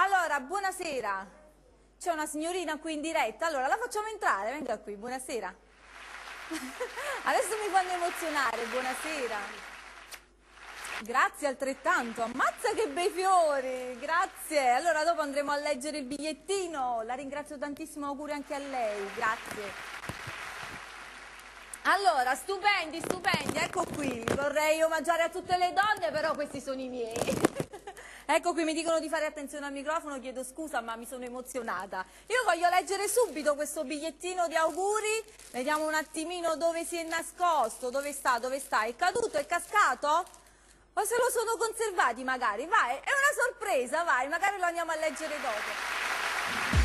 Allora, buonasera. C'è una signorina qui in diretta, allora la facciamo entrare, venga qui, buonasera. Adesso mi fanno emozionare, buonasera. Grazie altrettanto, ammazza che bei fiori, grazie. Allora dopo andremo a leggere il bigliettino, la ringrazio tantissimo, auguri anche a lei, grazie. Allora, stupendi, stupendi, ecco qui, vorrei omaggiare a tutte le donne, però questi sono i miei. Ecco qui, mi dicono di fare attenzione al microfono, chiedo scusa ma mi sono emozionata. Io voglio leggere subito questo bigliettino di auguri, vediamo un attimino dove si è nascosto, dove sta, è caduto, è cascato? O se lo sono conservati magari, vai, è una sorpresa, vai, magari lo andiamo a leggere dopo.